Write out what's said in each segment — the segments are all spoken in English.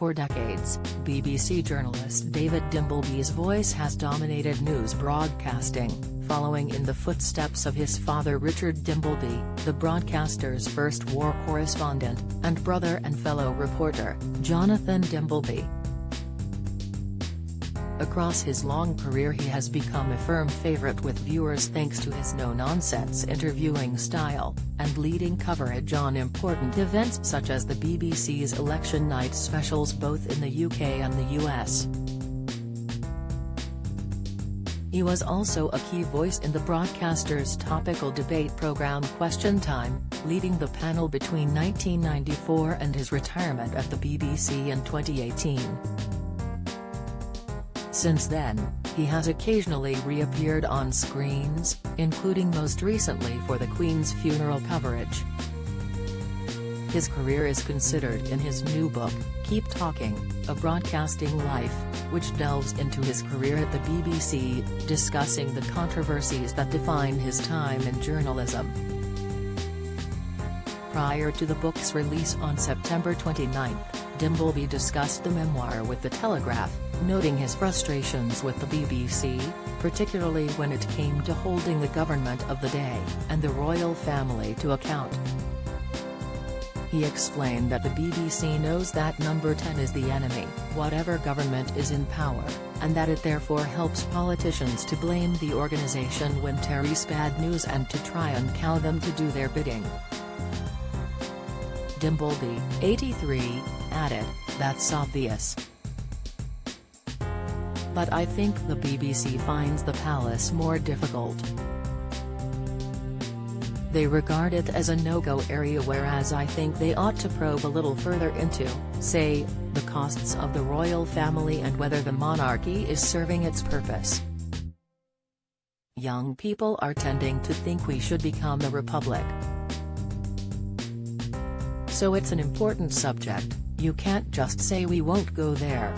For decades, BBC journalist David Dimbleby's voice has dominated news broadcasting, following in the footsteps of his father Richard Dimbleby, the broadcaster's first war correspondent, and brother and fellow reporter, Jonathan Dimbleby. Across his long career he has become a firm favourite with viewers thanks to his no-nonsense interviewing style, and leading coverage on important events such as the BBC's election night specials both in the UK and the US. He was also a key voice in the broadcaster's topical debate programme Question Time, leading the panel between 1994 and his retirement at the BBC in 2018. Since then, he has occasionally reappeared on screens, including most recently for the Queen's funeral coverage. His career is considered in his new book, Keep Talking, A Broadcasting Life, which delves into his career at the BBC, discussing the controversies that define his time in journalism. Prior to the book's release on September 29, Dimbleby discussed the memoir with The Telegraph, noting his frustrations with the BBC, particularly when it came to holding the government of the day, and the royal family to account. He explained that the BBC knows that number 10 is the enemy, whatever government is in power, and that it therefore helps politicians to blame the organisation when Terry's bad news and to try and cow them to do their bidding. Dimbleby, 83, added, "That's obvious. But I think the BBC finds the palace more difficult. They regard it as a no-go area, whereas I think they ought to probe a little further into, say, the costs of the royal family and whether the monarchy is serving its purpose. Young people are tending to think we should become a republic. So it's an important subject, you can't just say we won't go there."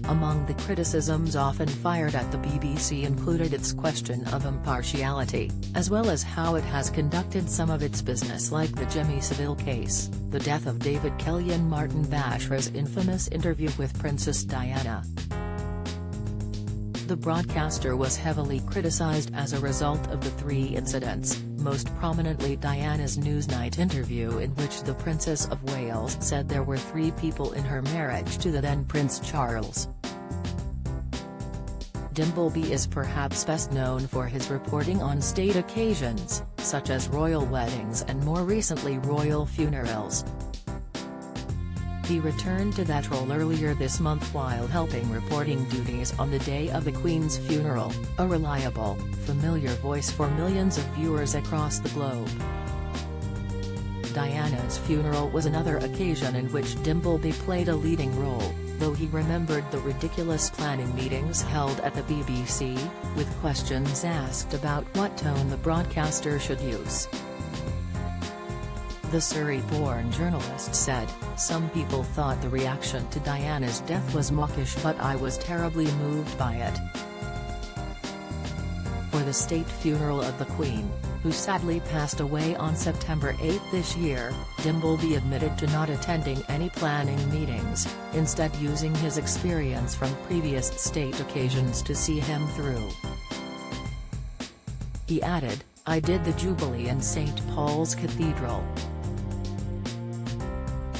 Among the criticisms often fired at the BBC included its question of impartiality, as well as how it has conducted some of its business, like the Jimmy Savile case, the death of David Kelly and Martin Bashr's infamous interview with Princess Diana. The broadcaster was heavily criticised as a result of the three incidents, most prominently Diana's Newsnight interview in which the Princess of Wales said there were 3 people in her marriage to the then Prince Charles. Dimbleby is perhaps best known for his reporting on state occasions, such as royal weddings and more recently royal funerals. He returned to that role earlier this month while helping reporting duties on the day of the Queen's funeral, a reliable, familiar voice for millions of viewers across the globe. Diana's funeral was another occasion in which Dimbleby played a leading role, though he remembered the ridiculous planning meetings held at the BBC, with questions asked about what tone the broadcaster should use. The Surrey-born journalist said, "Some people thought the reaction to Diana's death was mawkish, but I was terribly moved by it." For the state funeral of the Queen, who sadly passed away on September 8 this year, Dimbleby admitted to not attending any planning meetings, instead using his experience from previous state occasions to see him through. He added, "I did the Jubilee in St. Paul's Cathedral.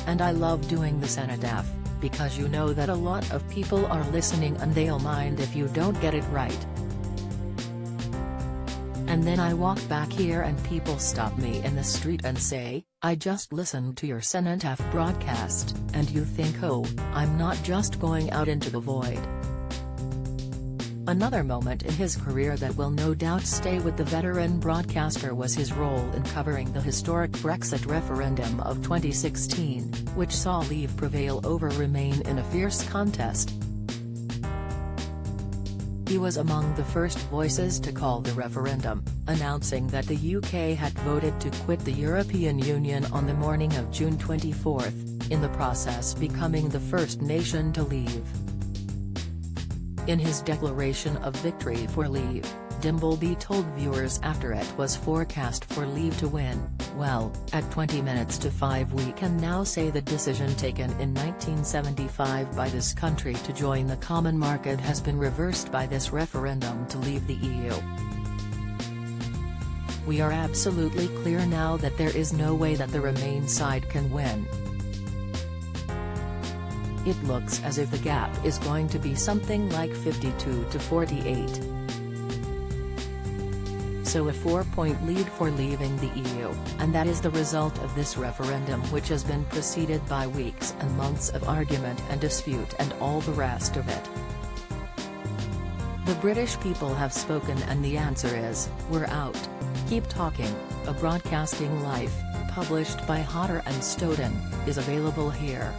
And I love doing the cenotaph, because you know that a lot of people are listening and they'll mind if you don't get it right. And then I walk back here and people stop me in the street and say, 'I just listened to your cenotaph broadcast,' and you think, oh, I'm not just going out into the void." Another moment in his career that will no doubt stay with the veteran broadcaster was his role in covering the historic Brexit referendum of 2016, which saw Leave prevail over Remain in a fierce contest. He was among the first voices to call the referendum, announcing that the UK had voted to quit the European Union on the morning of June 24, in the process becoming the first nation to leave. In his declaration of victory for Leave, Dimbleby told viewers after it was forecast for Leave to win, Well, at 20 minutes to 5 we can now say the decision taken in 1975 by this country to join the common market has been reversed by this referendum to leave the EU. We are absolutely clear now that there is no way that the Remain side can win. It looks as if the gap is going to be something like 52 to 48. So a 4-point lead for leaving the EU, and that is the result of this referendum, which has been preceded by weeks and months of argument and dispute and all the rest of it. The British people have spoken and the answer is, we're out. Keep Talking, a broadcasting life, published by Hodder and Stoughton, is available here.